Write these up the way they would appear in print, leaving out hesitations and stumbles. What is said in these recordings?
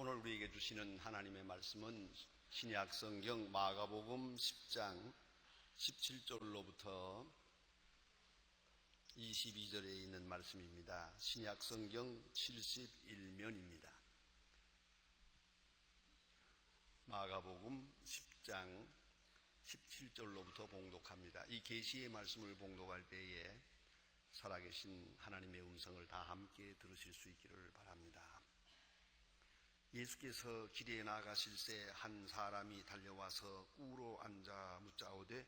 오늘 우리에게 주시는 하나님의 말씀은 신약 성경 마가복음 10장 17절로부터 22절에 있는 말씀입니다. 신약 성경 71면입니다. 마가복음 10장 17절로부터 봉독합니다. 이 계시의 말씀을 봉독할 때에 살아계신 하나님의 음성을 다 함께 들으실 수 있기를 바랍니다. 예수께서 길에 나가실새 한 사람이 달려와서 꿇어 앉아 묻자오되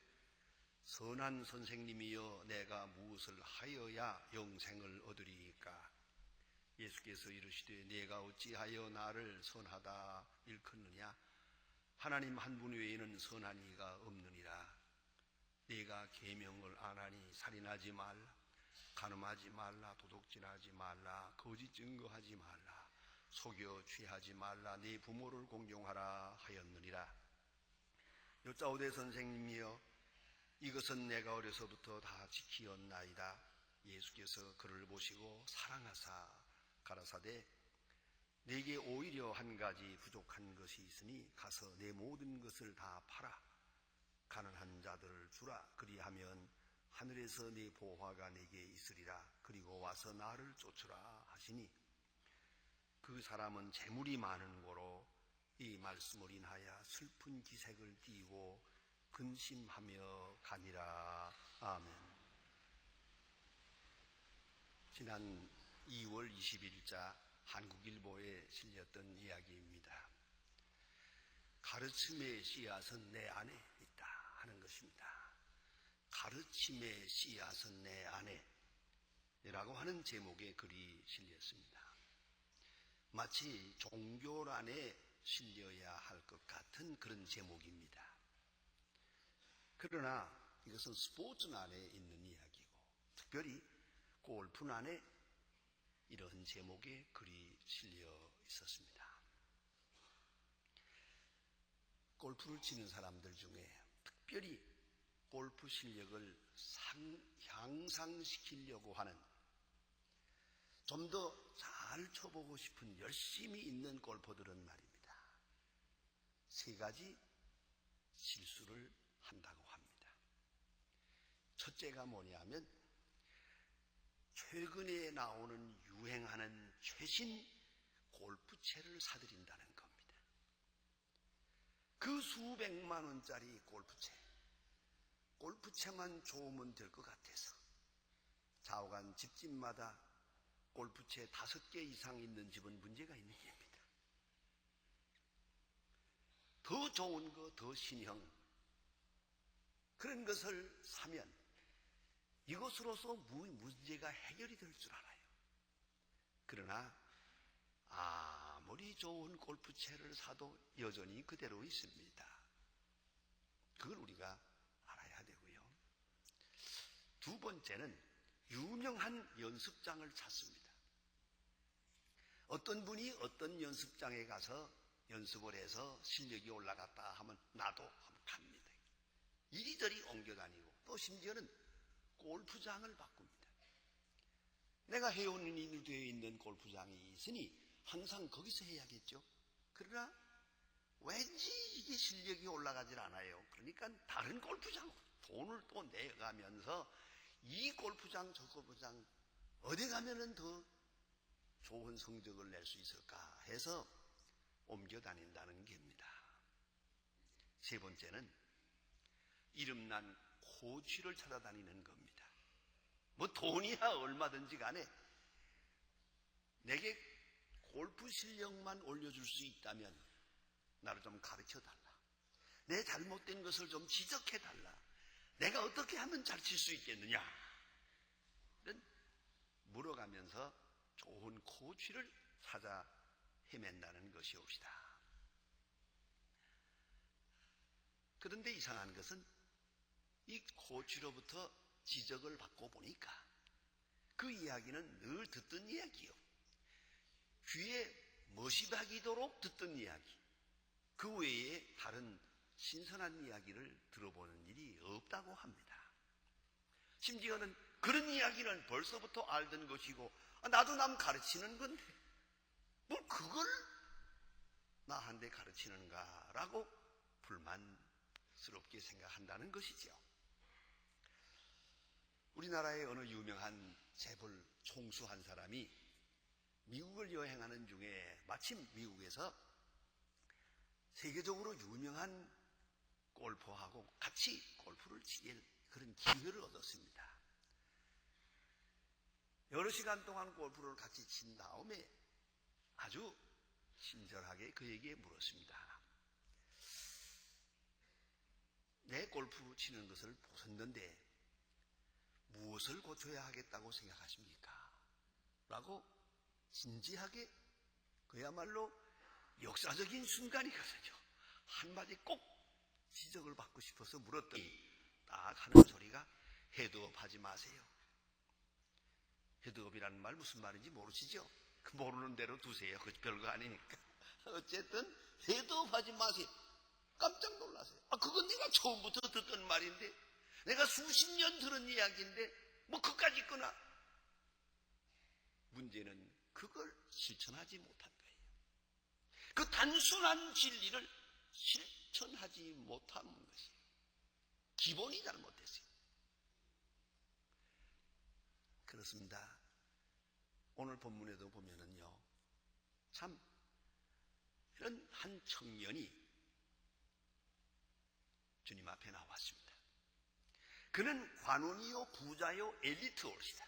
선한 선생님이여 내가 무엇을 하여야 영생을 얻으리이까? 예수께서 이르시되 네가 어찌하여 나를 선하다 일컫느냐? 하나님 한 분 외에는 선한 이가 없느니라. 네가 계명을 안 하니 살인하지 말라, 간음하지 말라, 도둑질하지 말라, 거짓 증거하지 말라, 속여 취하지 말라, 네 부모를 공경하라 하였느니라. 여짜오되 선생님이여 이것은 내가 어려서부터 다 지키었나이다. 예수께서 그를 보시고 사랑하사 가라사대 네게 오히려 한 가지 부족한 것이 있으니 가서 내 모든 것을 다 팔아 가난한 자들을 주라. 그리하면 하늘에서 네 보화가 네게 있으리라. 그리고 와서 나를 쫓으라 하시니 그 사람은 재물이 많은 고로 이 말씀을 인하여 슬픈 기색을 띠고 근심하며 가니라. 아멘. 지난 2월 20일자 한국일보에 실렸던 이야기입니다. 가르침의 씨앗은 내 안에 있다 하는 것입니다. 가르침의 씨앗은 내 안에 라고 하는 제목의 글이 실렸습니다. 마치 종교란에 실려야 할 것 같은 그런 제목입니다. 그러나 이것은 스포츠란에 있는 이야기고, 특별히 골프란에 이런 제목의 글이 실려 있었습니다. 골프를 치는 사람들 중에 특별히 골프 실력을 향상시키려고 하는, 좀 더 잘 쳐보고 싶은 열심히 있는 골퍼들은 말입니다, 세 가지 실수를 한다고 합니다. 첫째가 뭐냐면 최근에 나오는 유행하는 최신 골프채를 사들인다는 겁니다. 그 수백만 원짜리 골프채만 좋으면 될 것 같아서 좌우간 집집마다 골프채 5개 이상 있는 집은 문제가 있는 겁니다. 더 좋은 거, 더 신형 그런 것을 사면 이것으로서 문제가 해결이 될 줄 알아요. 그러나 아무리 좋은 골프채를 사도 여전히 그대로 있습니다. 그걸 우리가 알아야 되고요. 두 번째는 유명한 연습장을 찾습니다. 어떤 분이 어떤 연습장에 가서 연습을 해서 실력이 올라갔다 하면 나도 한번 갑니다. 이리저리 옮겨다니고 또 심지어는 골프장을 바꿉니다. 내가 회원이 되어 있는 골프장이 있으니 항상 거기서 해야겠죠. 그러나 왠지 이게 실력이 올라가질 않아요. 그러니까 다른 골프장 돈을 또 내가면서 이 골프장 저 골프장 어디 가면은 더 좋은 성적을 낼 수 있을까 해서 옮겨 다닌다는 겁니다. 세 번째는 이름난 코치를 찾아다니는 겁니다. 뭐 돈이야 얼마든지 간에 내게 골프 실력만 올려줄 수 있다면 나를 좀 가르쳐달라, 내 잘못된 것을 좀 지적해달라, 내가 어떻게 하면 잘 칠 수 있겠느냐 이런 물어가면서 좋은 코치를 찾아 헤맨다는 것이옵시다. 그런데 이상한 것은 이 코치로부터 지적을 받고 보니까 그 이야기는 늘 듣던 이야기요, 귀에 멋이 박이도록 듣던 이야기, 그 외에 다른 신선한 이야기를 들어보는 일이 없다고 합니다. 심지어는 그런 이야기는 벌써부터 알던 것이고 나도 남 가르치는 건데 뭘 그걸 나한테 가르치는가라고 불만스럽게 생각한다는 것이죠. 우리나라의 어느 유명한 재벌 총수 한 사람이 미국을 여행하는 중에 마침 미국에서 세계적으로 유명한 골퍼하고 같이 골프를 치게 그런 기회를 얻었습니다. 여러 시간 동안 골프를 같이 친 다음에 아주 친절하게 그에게 물었습니다. 내 골프 치는 것을 보셨는데 무엇을 고쳐야 하겠다고 생각하십니까? 라고 진지하게, 그야말로 역사적인 순간이거든요. 한마디 꼭 지적을 받고 싶어서 물었더니 딱 하는 소리가 헤드업 하지 마세요. 헤드업이라는 말 무슨 말인지 모르시죠? 모르는 대로 두세요. 그 별거 아니니까. 어쨌든 헤드업 하지 마세요. 깜짝 놀라세요. 그건 내가 처음부터 듣던 말인데, 내가 수십 년 들은 이야기인데 뭐 그까짓 있거나. 문제는 그걸 실천하지 못한 거예요. 그 단순한 진리를 실천하지 못한 것이 기본이 잘못됐어요. 그렇습니다. 오늘 본문에도 보면은요, 참 이런 한 청년이 주님 앞에 나왔습니다. 그는 관원이요 부자요 엘리트올시다.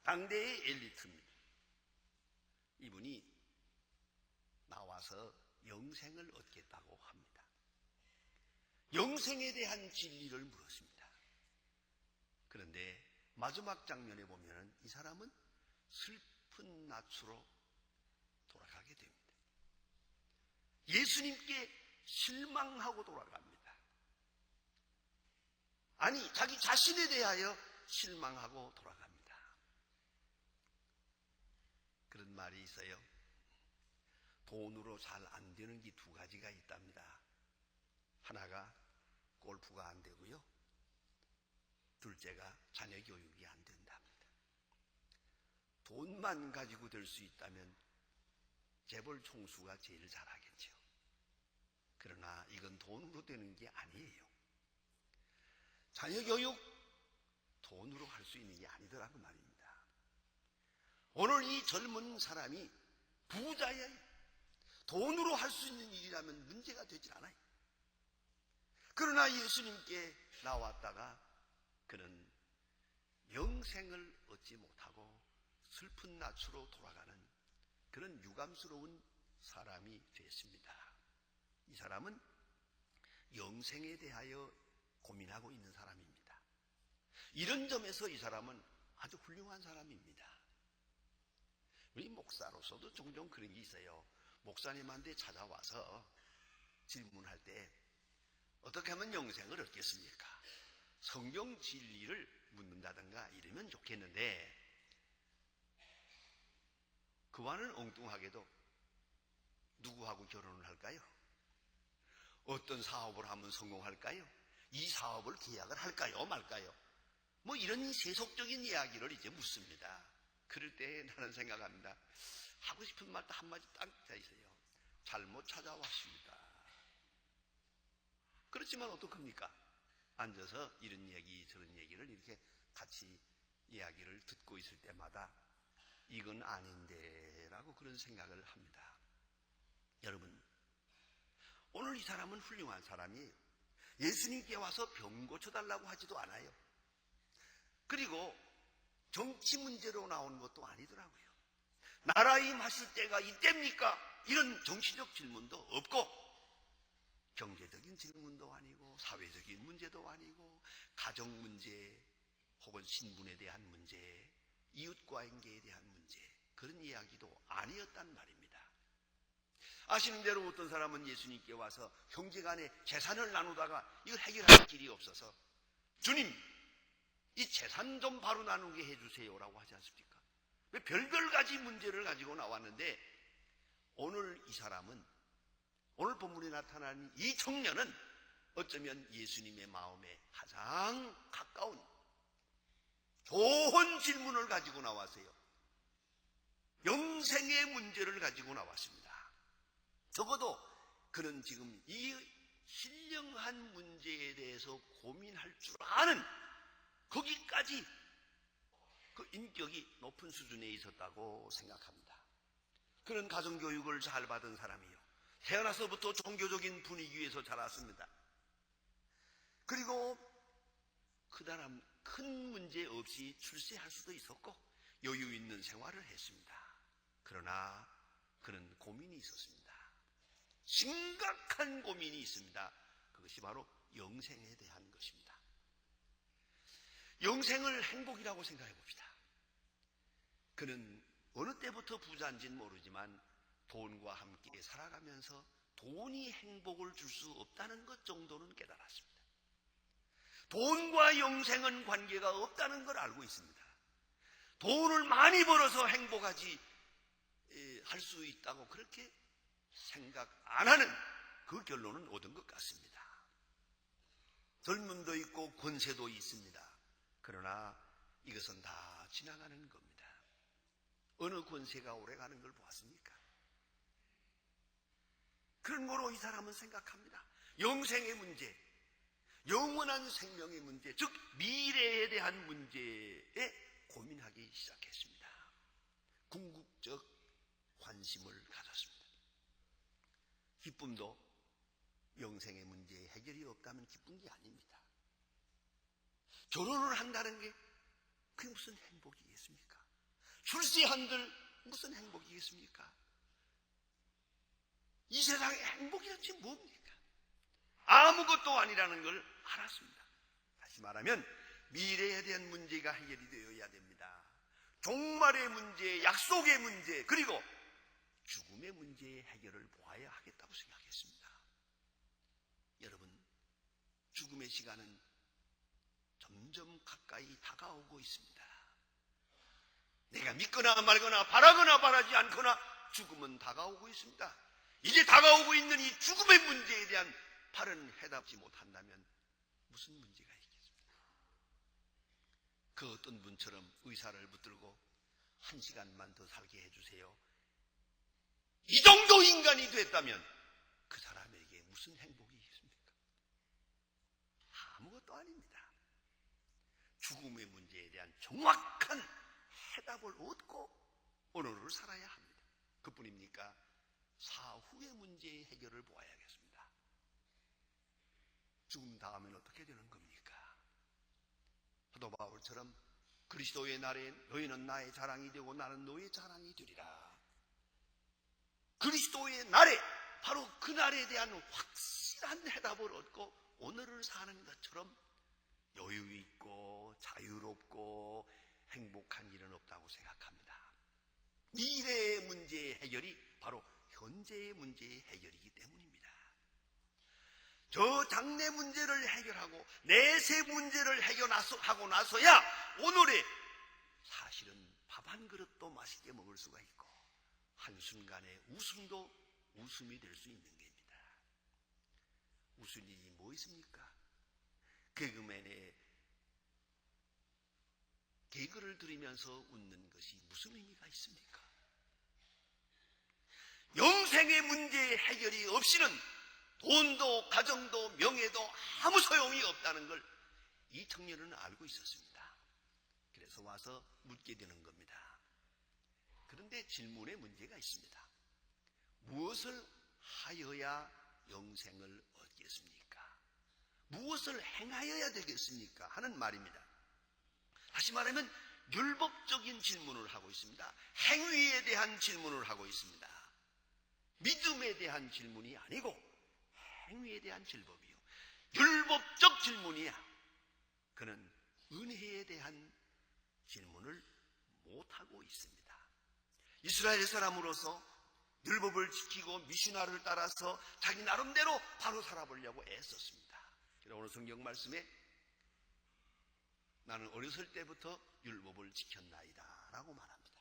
당대의 엘리트입니다. 이분이 나와서 영생을 얻겠다고 합니다. 영생에 대한 진리를 물었습니다. 그런데 마지막 장면에 보면 이 사람은 슬픈 낯으로 돌아가게 됩니다. 예수님께 실망하고 돌아갑니다. 아니, 자기 자신에 대하여 실망하고 돌아갑니다. 그런 말이 있어요. 돈으로 잘 안 되는 게 두 가지가 있답니다. 하나가 골프가 안 되고요. 둘째가 자녀 교육이 안 된답니다. 돈만 가지고 될 수 있다면 재벌 총수가 제일 잘하겠죠. 그러나 이건 돈으로 되는 게 아니에요. 자녀 교육 돈으로 할 수 있는 게 아니더라고 말입니다. 오늘 이 젊은 사람이 부자예요. 돈으로 할 수 있는 일이라면 문제가 되질 않아요. 그러나 예수님께 나왔다가 그는 영생을 얻지 못하고 슬픈 낯으로 돌아가는 그런 유감스러운 사람이 됐습니다. 이 사람은 영생에 대하여 고민하고 있는 사람입니다. 이런 점에서 이 사람은 아주 훌륭한 사람입니다. 우리 목사로서도 종종 그런 게 있어요. 목사님한테 찾아와서 질문할 때 어떻게 하면 영생을 얻겠습니까? 성경 진리를 묻는다든가 이러면 좋겠는데, 그와는 엉뚱하게도 누구하고 결혼을 할까요? 어떤 사업을 하면 성공할까요? 이 사업을 계약을 할까요? 말까요? 뭐 이런 세속적인 이야기를 이제 묻습니다. 그럴 때 나는 생각합니다. 하고 싶은 말도 한마디 딱 있어요. 잘못 찾아왔습니다. 그렇지만 어떡합니까? 앉아서 이런 얘기 저런 얘기를 이렇게 같이 이야기를 듣고 있을 때마다 이건 아닌데 라고 그런 생각을 합니다. 여러분, 오늘 이 사람은 훌륭한 사람이에요. 예수님께 와서 병 고쳐달라고 하지도 않아요. 그리고 정치 문제로 나오는 것도 아니더라고요. 나라 임하실 때가 이때입니까? 이런 정치적 질문도 없고, 경제적인 질문도 아니고 사회적인 문제도 아니고 가정 문제 혹은 신분에 대한 문제, 이웃과의 대한 문제, 그런 이야기도 아니었단 말입니다. 아시는 대로 어떤 사람은 예수님께 와서 형제간에 재산을 나누다가 이걸 해결할 길이 없어서 주님, 이 재산 좀 바로 나누게 해주세요라고 하지 않습니까? 왜 별별 가지 문제를 가지고 나왔는데, 오늘 이 사람은, 오늘 본문에 나타난 이 청년은 어쩌면 예수님의 마음에 가장 가까운 좋은 질문을 가지고 나왔어요. 영생의 문제를 가지고 나왔습니다. 적어도 그는 지금 이 신령한 문제에 대해서 고민할 줄 아는 거기까지 그 인격이 높은 수준에 있었다고 생각합니다. 그는 가정교육을 잘 받은 사람이요, 태어나서부터 종교적인 분위기에서 자랐습니다. 그리고 그다음 큰 문제 없이 출세할 수도 있었고 여유 있는 생활을 했습니다. 그러나 그는 고민이 있었습니다. 심각한 고민이 있습니다. 그것이 바로 영생에 대한 것입니다. 영생을 행복이라고 생각해 봅시다. 그는 어느 때부터 부자인지는 모르지만 돈과 함께 살아가면서 돈이 행복을 줄 수 없다는 것 정도는 깨달았습니다. 돈과 영생은 관계가 없다는 걸 알고 있습니다. 돈을 많이 벌어서 행복하지 할 수 있다고 그렇게 생각 안 하는 그 결론은 얻은 것 같습니다. 젊음도 있고 권세도 있습니다. 그러나 이것은 다 지나가는 겁니다. 어느 권세가 오래가는 걸 보았습니까? 그런 거로 이 사람은 생각합니다. 영생의 문제, 영원한 생명의 문제, 즉 미래에 대한 문제에 고민하기 시작했습니다. 궁극적 관심을 가졌습니다. 기쁨도 영생의 문제에 해결이 없다면 기쁜 게 아닙니다. 결혼을 한다는 게 그게 무슨 행복이겠습니까? 출세한들 무슨 행복이겠습니까? 이 세상에 행복이란지 뭡니까? 아무것도 아니라는 걸 알았습니다. 다시 말하면 미래에 대한 문제가 해결이 되어야 됩니다. 종말의 문제, 약속의 문제, 그리고 죽음의 문제의 해결을 보아야 하겠다고 생각했습니다. 여러분, 죽음의 시간은 점점 가까이 다가오고 있습니다. 내가 믿거나 말거나 바라거나 바라지 않거나 죽음은 다가오고 있습니다. 이제 다가오고 있는 이 죽음의 문제에 대한 바른 해답지 못한다면 무슨 문제가 있겠습니까? 그 어떤 분처럼 의사를 붙들고 1시간만 더 살게 해주세요. 이 정도 인간이 됐다면 그 사람에게 무슨 행복이 있겠습니까? 아무것도 아닙니다. 죽음의 문제에 대한 정확한 해답을 얻고 오늘을 살아야 합니다. 그뿐입니까? 사후의 문제의 해결을 보아야겠습니다. 죽음 다음엔 어떻게 되는 겁니까? 사도 바울처럼 그리스도의 날에 너희는 나의 자랑이 되고 나는 너의 자랑이 되리라. 그리스도의 날에, 바로 그 날에 대한 확실한 해답을 얻고 오늘을 사는 것처럼 여유 있고 자유롭고 행복한 일은 없다고 생각합니다. 미래의 문제의 해결이 바로 현재의 문제의 해결이기 때문입니다. 저 장래 문제를 해결하고 내세 문제를 해결하고 나서야 오늘의 사실은 밥 한 그릇도 맛있게 먹을 수가 있고 한순간에 웃음도 웃음이 될 수 있는 겁니다. 웃을 일이 뭐 있습니까? 개그맨의 개그를 들으면서 웃는 것이 무슨 의미가 있습니까? 영생의 문제의 해결이 없이는 돈도 가정도 명예도 아무 소용이 없다는 걸 이 청년은 알고 있었습니다. 그래서 와서 묻게 되는 겁니다. 그런데 질문에 문제가 있습니다. 무엇을 하여야 영생을 얻겠습니까? 무엇을 행하여야 되겠습니까? 하는 말입니다. 다시 말하면 율법적인 질문을 하고 있습니다. 행위에 대한 질문을 하고 있습니다. 믿음에 대한 질문이 아니고 행위에 대한 질문이요. 율법적 질문이야. 그는 은혜에 대한 질문을 못하고 있습니다. 이스라엘 사람으로서 율법을 지키고 미시나를 따라서 자기 나름대로 바로 살아보려고 애썼습니다. 오늘 성경 말씀에 나는 어렸을 때부터 율법을 지켰나이다 라고 말합니다.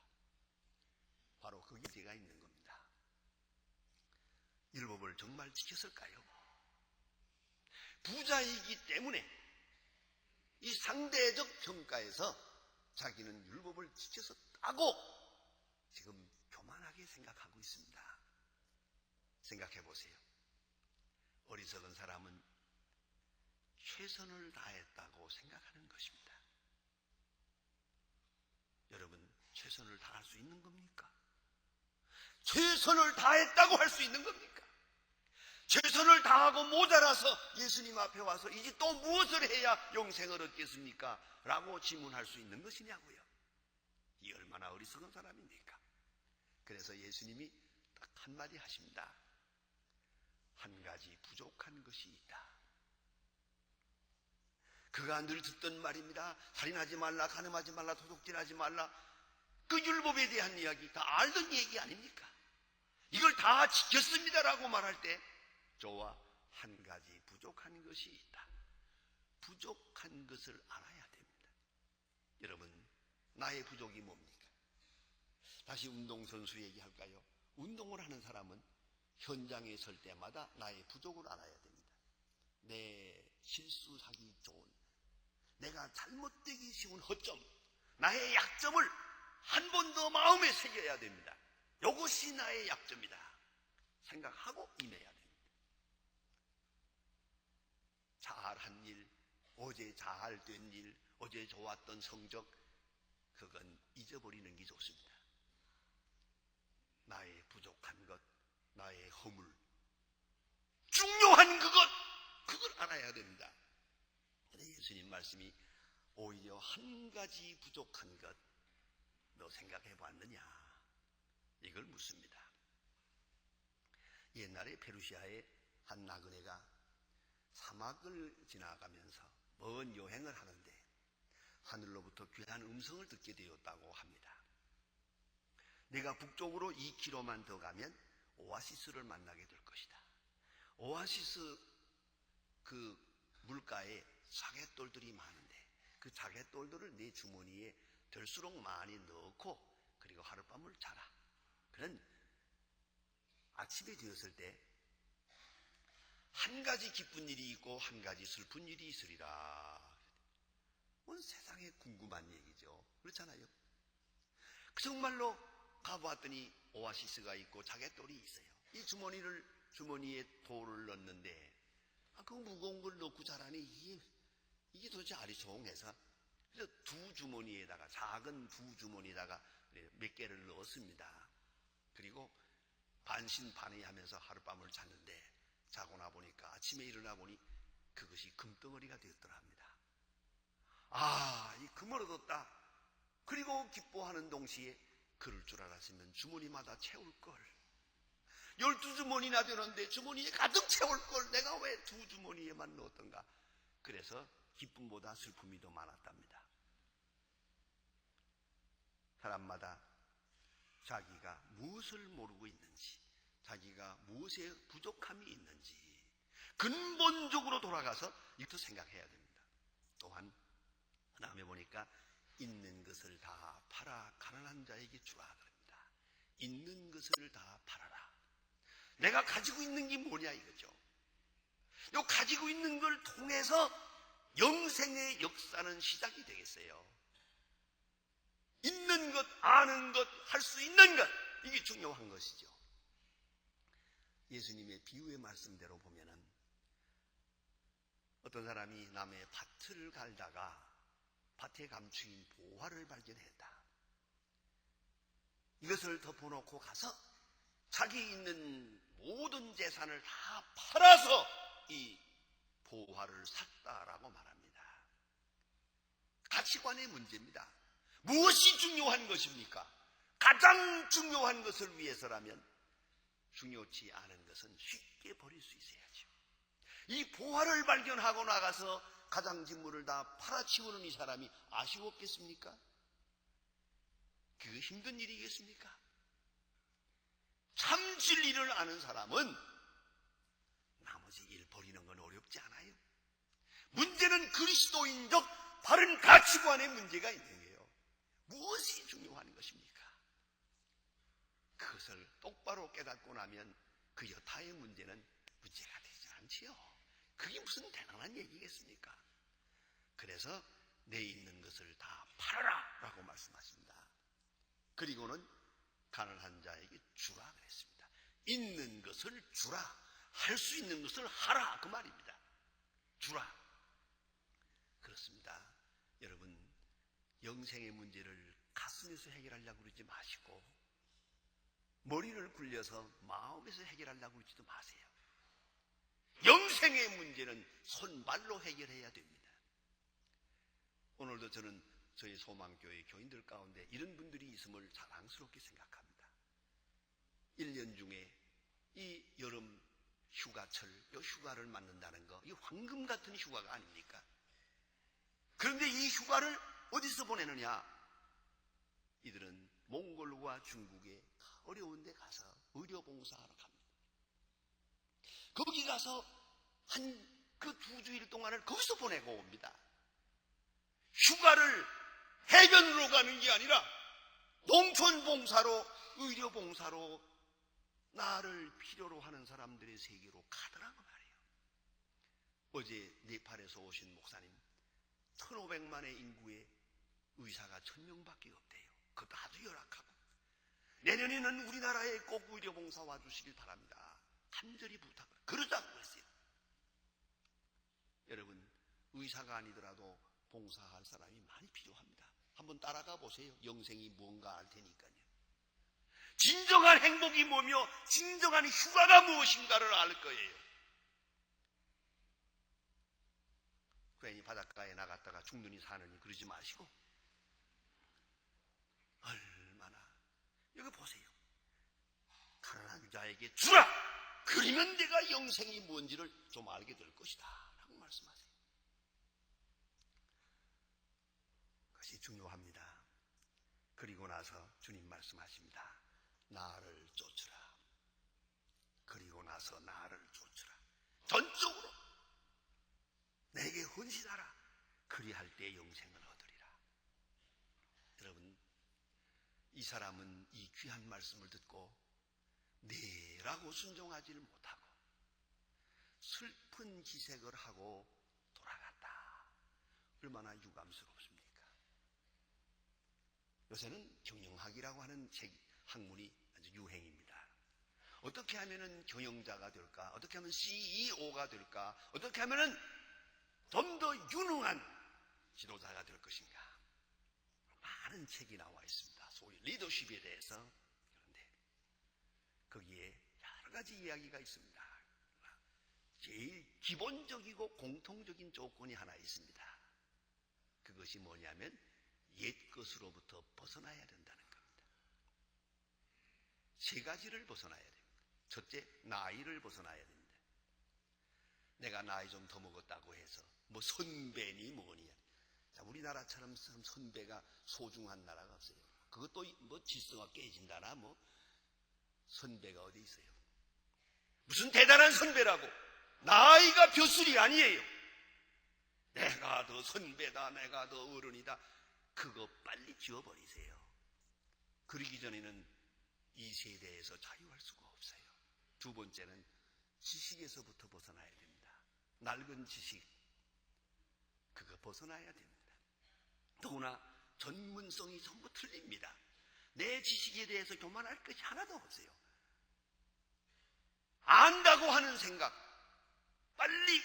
바로 그 문제가 있는 겁니다. 율법을 정말 지켰을까요? 부자이기 때문에 이 상대적 평가에서 자기는 율법을 지켰었다고 지금 교만하게 생각하고 있습니다. 생각해 보세요. 어리석은 사람은 최선을 다했다고 생각하는 것입니다. 여러분, 최선을 다할 수 있는 겁니까? 최선을 다했다고 할 수 있는 겁니까? 최선을 다하고 모자라서 예수님 앞에 와서 이제 또 무엇을 해야 영생을 얻겠습니까? 라고 질문할 수 있는 것이냐고요. 이 얼마나 어리석은 사람입니까? 그래서 예수님이 딱 한마디 하십니다. 한 가지 부족한 것이 있다. 그가 늘 듣던 말입니다. 살인하지 말라, 간음하지 말라, 도둑질하지 말라. 그 율법에 대한 이야기 다 알던 얘기 아닙니까? 이걸 다 지켰습니다라고 말할 때 저와 한 가지 부족한 것이 있다. 부족한 것을 알아야 됩니다. 여러분, 나의 부족이 뭡니까? 다시 운동선수 얘기할까요? 운동을 하는 사람은 현장에 설 때마다 나의 부족을 알아야 됩니다. 내 실수하기 좋은, 내가 잘못되기 쉬운 허점, 나의 약점을 한 번 더 마음에 새겨야 됩니다. 이것이 나의 약점이다 생각하고 임해야 됩니다. 잘한 일, 어제 잘된 일, 어제 좋았던 성적, 그건 잊어버리는 게 좋습니다. 나의 부족한 것, 나의 허물, 중요한 그걸 알아야 됩니다. 예수님 말씀이 오히려 한 가지 부족한 것, 너 생각해 봤느냐? 이걸 묻습니다. 옛날에 페르시아의 한 나그네가 사막을 지나가면서 먼 여행을 하는데 하늘로부터 귀한 음성을 듣게 되었다고 합니다. 내가 북쪽으로 2km만 더 가면 오아시스를 만나게 될 것이다. 오아시스 그 물가에 자갯돌들이 많은데 그 자갯돌들을 내 주머니에 될수록 많이 넣고 그리고 하룻밤을 자라. 그런 아침이 되었을 때 한 가지 기쁜 일이 있고 한 가지 슬픈 일이 있으리라. 온 세상에 궁금한 얘기죠. 그렇잖아요. 정말로 가보았더니 오아시스가 있고 자갯돌이 있어요. 이 주머니에 돌을 넣는데 그 무거운 걸 넣고 자라니 이게 도대체 아리송해서 그래서 두 주머니에다가 작은 두 주머니에다가 몇 개를 넣었습니다. 그리고 반신반의하면서 하룻밤을 잤는데 자고 나 보니까 아침에 일어나 보니 그것이 금덩어리가 되었더라 합니다. 아, 이 금을 얻었다. 그리고 기뻐하는 동시에 그럴 줄 알았으면 주머니마다 채울 걸. 12주머니나 되는데 주머니에 가득 채울 걸. 내가 왜 두 주머니에만 넣었던가. 그래서 기쁨보다 슬픔이 더 많았답니다. 사람마다 자기가 무엇을 모르고 있는지, 자기가 무엇에 부족함이 있는지 근본적으로 돌아가서 이것도 생각해야 됩니다. 또한 다음에 보니까 있는 것을 다 팔아 가난한 자에게 주라 그럽니다. 있는 것을 다 팔아라. 내가 가지고 있는 게 뭐냐 이거죠. 요 가지고 있는 걸 통해서 영생의 역사는 시작이 되겠어요. 있는 것, 아는 것, 할 수 있는 것, 이게 중요한 것이죠. 예수님의 비유의 말씀대로 보면은 어떤 사람이 남의 밭을 갈다가 밭에 감추인 보화를 발견했다. 이것을 덮어놓고 가서 자기 있는 모든 재산을 다 팔아서 이 보화를 샀다라고 말합니다. 가치관의 문제입니다. 무엇이 중요한 것입니까? 가장 중요한 것을 위해서라면 중요치 않은 것은 쉽게 버릴 수 있어야죠. 이 보화를 발견하고 나가서 가장진물을 다 팔아치우는 이 사람이 아쉬웠겠습니까? 그게 힘든 일이겠습니까? 참 진리를 아는 사람은 나머지 일 버리는 건 어렵지 않아요. 문제는 그리스도인적 바른 가치관의 문제가 있는 거예요. 무엇이 중요한 것입니까? 그것을 똑바로 깨닫고 나면 그 여타의 문제는 문제가 되지 않지요. 그게 무슨 대단한 얘기겠습니까? 그래서 내 있는 것을 다 팔아라 라고 말씀하십니다. 그리고는 가난한 자에게 주라 그랬습니다. 있는 것을 주라. 할 수 있는 것을 하라. 그 말입니다. 주라. 그렇습니다. 여러분, 영생의 문제를 가슴에서 해결하려고 그러지 마시고 머리를 굴려서 마음에서 해결하려고 그러지도 마세요. 영생의 문제는 손발로 해결해야 됩니다. 오늘도 저는 저희 소망교회 교인들 가운데 이런 분들이 있음을 자랑스럽게 생각합니다. 1년 중에 이 여름 휴가철, 이 휴가를 맞는다는 거, 이 황금 같은 휴가가 아닙니까? 그런데 이 휴가를 어디서 보내느냐? 이들은 몽골과 중국의 어려운 데 가서 의료봉사하러 갑니다. 거기 가서 그 2주일 동안을 거기서 보내고 옵니다. 휴가를 해변으로 가는 게 아니라 농촌봉사로, 의료봉사로 나를 필요로 하는 사람들의 세계로 가더라고 말이에요. 어제 네팔에서 오신 목사님, 1,500만의 인구의 의사가 1,000명밖에 없대요. 그것도 아주 열악하고. 내년에는 우리나라에 꼭 의료봉사 와주시길 바랍니다. 간절히 부탁을. 그러자고 했어요. 여러분, 의사가 아니더라도 봉사할 사람이 많이 필요합니다. 한번 따라가 보세요. 영생이 뭔가 알 테니까요. 진정한 행복이 뭐며 진정한 휴가가 무엇인가를 알 거예요. 괜히 바닷가에 나갔다가 죽느니 사느니 그러지 마시고 얼마나 여기 보세요. 가난한 자에게 주라. 그러면 내가 영생이 뭔지를 좀 알게 될 것이다 라고 말씀하세요. 그것이 중요합니다. 그리고 나서 주님 말씀하십니다. 나를 쫓으라. 그리고 나서 나를 쫓으라. 전적으로 내게 헌신하라. 그리할 때 영생을 얻으리라. 여러분, 이 사람은 이 귀한 말씀을 듣고 네라고 순종하지를 못하고 슬픈 기색을 하고 돌아갔다. 얼마나 유감스럽습니까? 요새는 경영학이라고 하는 학문이 아주 유행입니다. 어떻게 하면은 경영자가 될까? 어떻게 하면 CEO가 될까? 어떻게 하면은 좀 더 유능한 지도자가 될 것인가? 많은 책이 나와 있습니다. 소위 리더십에 대해서. 그런데 거기에 여러 가지 이야기가 있습니다. 제일 기본적이고 공통적인 조건이 하나 있습니다. 그것이 뭐냐면 옛 것으로부터 벗어나야 된다는 겁니다. 3가지를 벗어나야 됩니다. 첫째, 나이를 벗어나야 됩니다. 내가 나이 좀 더 먹었다고 해서 뭐 선배니 뭐니. 자, 우리나라처럼 선배가 소중한 나라가 없어요. 그것도 뭐 질서가 깨진다나 뭐 선배가 어디 있어요. 무슨 대단한 선배라고. 나이가 벼슬이 아니에요. 내가 더 선배다, 내가 더 어른이다. 그거 빨리 지워버리세요. 그러기 전에는 이 세대에서 자유할 수가 없어요. 2번째는 지식에서부터 벗어나야 됩니다. 낡은 지식, 그거 벗어나야 됩니다. 더구나 전문성이 전부 틀립니다. 내 지식에 대해서 교만할 것이 하나도 없어요. 안다고 하는 생각 빨리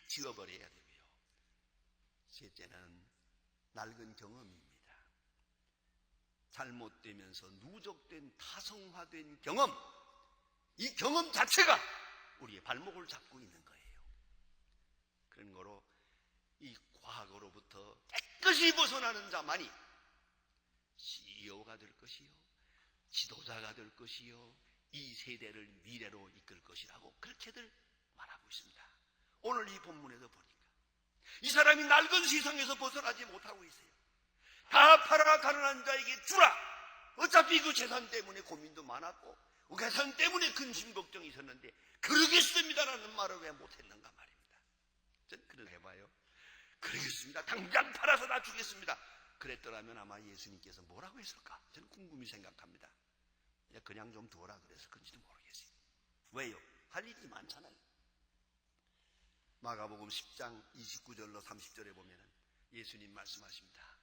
지워버려야 되고요. 셋째는 낡은 경험입니다. 잘못되면서 누적된 타성화된 경험, 이 경험 자체가 우리의 발목을 잡고 있는 거예요. 그런 거로 이 과거로부터 깨끗이 벗어나는 자만이 CEO가 될 것이요, 지도자가 될 것이요, 이 세대를 미래로 이끌 것이라고 그렇게들 말하고 있습니다. 오늘 이 본문에서 보니까 이 사람이 낡은 세상에서 벗어나지 못하고 있어요. 다 팔아 가난한 자에게 주라. 어차피 그 재산 때문에 고민도 많았고 그 재산 때문에 근심 걱정이 있었는데 그러겠습니다라는 말을 왜 못했는가 말입니다. 전 그런 해봐요. 그러겠습니다. 당장 팔아서 다 주겠습니다. 그랬더라면 아마 예수님께서 뭐라고 했을까? 저는 궁금히 생각합니다. 그냥 좀 두어라 그래서 그런지도 모르겠어요. 왜요? 할 일이 많잖아요. 마가복음 10장 29절로 30절에 보면은 예수님 말씀하십니다.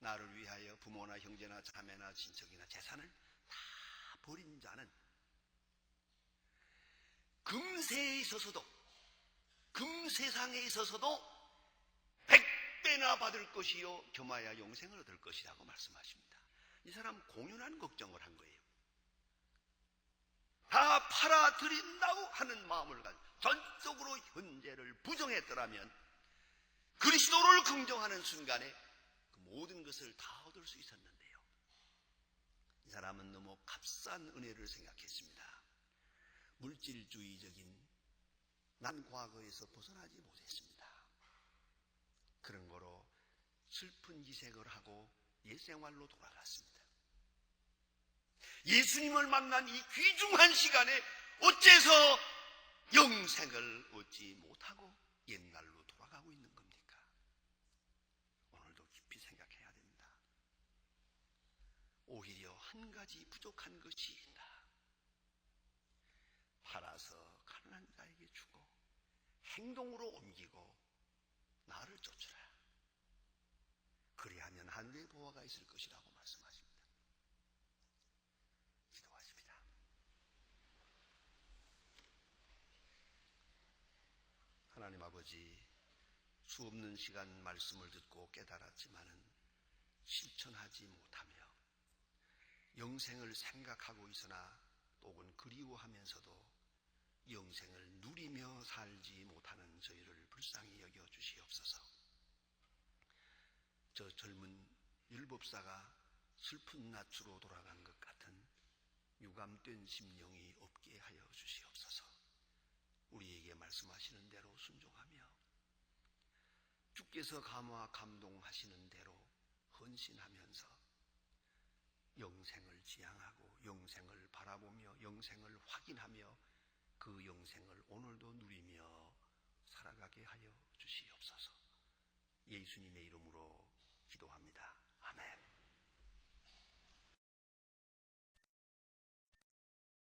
나를 위하여 부모나 형제나 자매나 친척이나 재산을 다 버린 자는 금세에 있어서도, 금세상에 있어서도 100배나 받을 것이요 겸하여 영생을 얻을 것이라고 말씀하십니다. 이 사람 공연한 걱정을 한 거예요. 다 팔아드린다고 하는 마음을 가지고 전적으로 현재를 부정했더라면 그리스도를 긍정하는 순간에 그 모든 것을 다 얻을 수 있었는데요. 이 사람은 너무 값싼 은혜를 생각했습니다. 물질주의적인 난 과거에서 벗어나지 못했습니다. 그런 거로 슬픈 기색을 하고 옛생활로 돌아갔습니다. 예수님을 만난 이 귀중한 시간에 어째서 영생을 얻지 못하고 옛날로 돌아가고 있는 겁니까? 오늘도 깊이 생각해야 됩니다. 오히려 한 가지 부족한 것이 있다. 팔아서 가난한 자에게 주고 행동으로 옮기고 나를 쫓으라. 그리하면 하늘의 보화가 있을 것이라고 말씀하십니다. 기도하십니다. 하나님 아버지, 수없는 시간 말씀을 듣고 깨달았지만은 실천하지 못하며 영생을 생각하고 있으나 혹은 그리워하면서도 영생을 누리며 살지 못하는 저희를 불쌍히 여겨 주시옵소서. 저 젊은 율법사가 슬픈 낯으로 돌아간 것 같은 유감된 심령이 없게 하여 주시옵소서. 우리에게 말씀하시는 대로 순종하며 주께서 감동하시는 대로 헌신하면서 영생을 지향하고 영생을 바라보며 영생을 확인하며 그 영생을 오늘도 누리며 살아가게 하여 주시옵소서. 예수님의 이름으로 기도합니다.